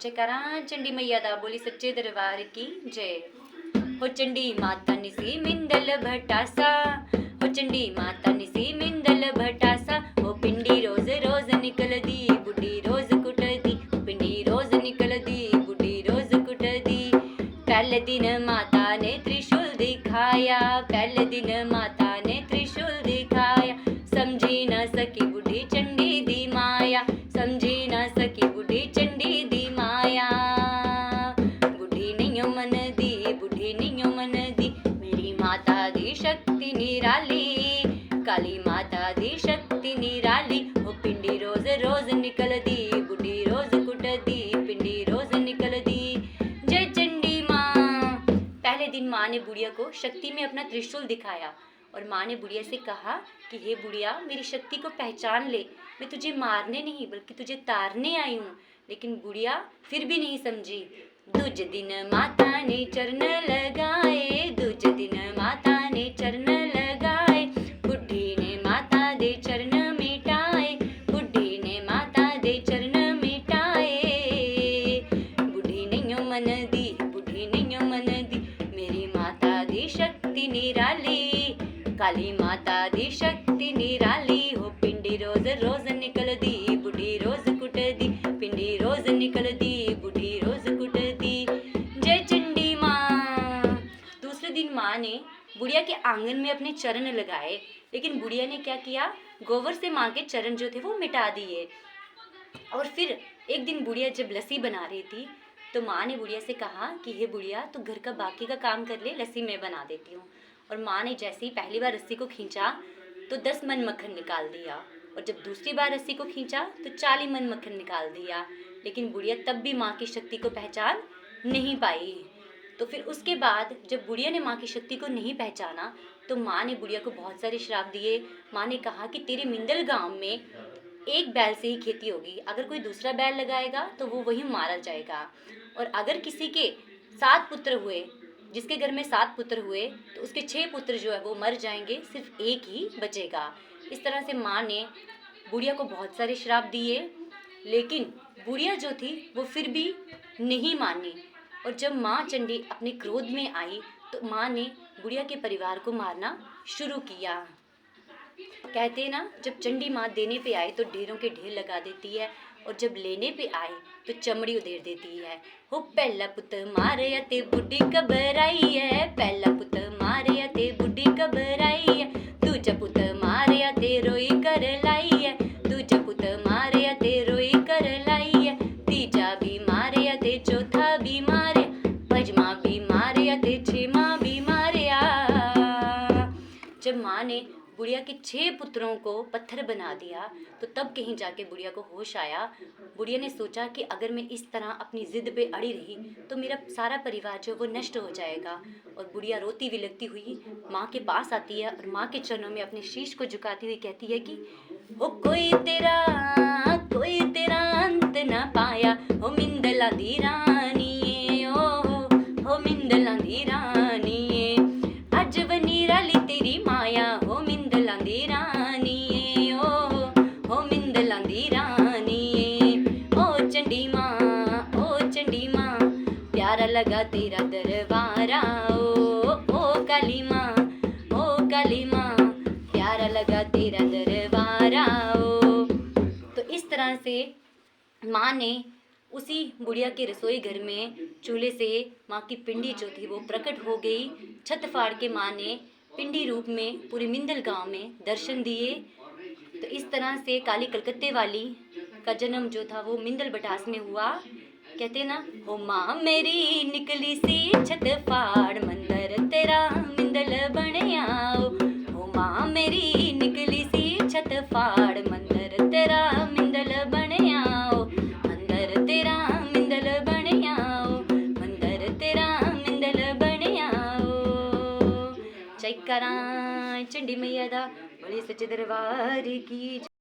जयकारा चंडी मैया दा, बोली सच्चे दरबार की जय। हो चंडी माता निसी मिंदल भटासा, हो चंडी माता निसी मिंदल भटासा। हो पिंडी रोज रोज निकल दी, बुढ़ी रोज कुट दी, पिंडी रोज निकल दी, बुढ़ी रोज कुट दी। पहले दिन माता ने त्रिशूल दिखाया, पहले दिन माता ने त्रिशूल दिखाया। समझी न सकी बुढ़ी चंडी दी माया, समझी न सकी बुढ़ी चंडी दी माया। बुढ़ी नहीं मन दी, बुढ़ी नहीं मन दी, मेरी माता दी शक्ति निराली, काली माता दी शक्ति निराली। वो पिंडी रोज रोज निकल दी, बुढ़ी रोज कुट दी, पिंडी रोज निकल दी। जय चंडी माँ। पहले दिन माँ ने बुढ़िया को शक्ति में अपना त्रिशूल दिखाया और माँ ने बुढ़िया से कहा कि हे बुढ़िया, मेरी शक्ति को पहचान ले, मैं तुझे मारने नहीं बल्कि तुझे तारने आई हूँ। लेकिन बुढ़िया फिर भी नहीं समझी। दूज दिन माता ने चरण लगाए, दूज दिन माता ने चरण लगाए। बुढ़ी ने माता दे चरण मिटाए, बुढ़ी ने माता दे चरण मिटाए। बुढ़ी नहीं मन दी, बुढ़ी नहीं मन दी, मेरी माता दी शक्ति निराली, काली माता दी शक्ति निराली। हो पिंडी रोज रोज निकल दी, बुढ़ी रोज कुट दी, पिंडी रोज निकल दी, बुढ़ी रोज कुट दी। जय चंडी माँ। दूसरे दिन माँ ने बुढ़िया के आंगन में अपने चरण लगाए, लेकिन बुढ़िया ने क्या किया, गोबर से माँ के चरण जो थे वो मिटा दिए। और फिर एक दिन बुढ़िया जब लस्सी बना रही थी तो माँ ने बुढ़िया से कहा कि हे बुढ़िया, तू घर का बाकी का काम कर ले, लस्सी मैं बना देती हूँ। और माँ ने जैसे ही पहली बार रस्सी को खींचा तो 10 मन मक्खन निकाल दिया, और जब दूसरी बार रस्सी को खींचा तो 40 मन मक्खन निकाल दिया। लेकिन बुढ़िया तब भी माँ की शक्ति को पहचान नहीं पाई। तो फिर उसके बाद जब बुढ़िया ने माँ की शक्ति को नहीं पहचाना तो माँ ने बुढ़िया को बहुत सारे श्राप दिए। माँ ने कहा कि तेरे मिंदल गांव में एक बैल से ही खेती होगी, अगर कोई दूसरा बैल लगाएगा तो वो वहीं मारा जाएगा। और अगर किसी के 7 पुत्र हुए, जिसके घर में 7 पुत्र हुए, तो उसके 6 पुत्र जो है वो मर जाएंगे, सिर्फ एक ही बचेगा। इस तरह से माँ ने बुढ़िया को बहुत सारे श्राप दिए, लेकिन बुढ़िया जो थी वो फिर भी नहीं मानी। और जब माँ चंडी अपने क्रोध में आई तो माँ ने बुढ़िया के परिवार को मारना शुरू किया। कहते हैं ना, जब चंडी माँ देने पे आए तो ढेरों के ढेर लगा देती है, और जब लेने पे आए तो चमड़ी उधेड़ देती है। हो पहला पुत मारे ते बुढ़ी घबराई है, पहला पुत मारे ते बुढ़ी घबराई है। दूजा पुत मारे ते रोई कर लाई है, दूजा पुत मारे ते रोई कर लाई है। तीजा भी मारे ते चौथा भी मारे, पंचमा भी मारे ते छठवां भी मारिया। जब माँ ने बुढ़िया के 6 पुत्रों को पत्थर बना दिया तो तब कहीं जाके बुढ़िया को होश आया। बुढ़िया ने सोचा कि अगर मैं इस तरह अपनी जिद पे अड़ी रही तो मेरा सारा परिवार जो वो नष्ट हो जाएगा। और बुढ़िया रोती विलखती हुई माँ के पास आती है और माँ के चरणों में अपने शीश को झुकाती हुई कहती है कि ओ कोई तेरा अंत न पाया, हो मिंदला दी रानी, हो मिंदला दी रानी। अज वनीराली तेरी माया, हो मिंदला दी रानी, हो मिंदला दी रानी। ओ चंडी माँ, प्यारा लगा तेरा दरबारा, ओ काली माँ, प्यारा लगा तेरा दरबारा। तो इस तरह से माँ ने उसी बुढ़िया के रसोई घर में चूल्हे से माँ की पिंडी जो थी वो प्रकट हो गई। छत फाड़ के माँ ने पिंडी रूप में पूरे मिंदल गांव में दर्शन दिए। तो इस तरह से काली कलकत्ते वाली का जन्म जो था वो मिंदल बटास में हुआ। कहते ना, हो माँ मेरी निकली सी छत फाड़, मंदिर तेरा मिंदल बने आओ। हो माँ मेरी निकली सी छत फाड़, मंदिर तेरा मिंदल बने आओ, मंदिर तेरा मिंदल बने आओ, मंदिर तेरा मिंदल बने आओ। जयकारा चंडी मैया दा, बोली सच्चे दरबार की।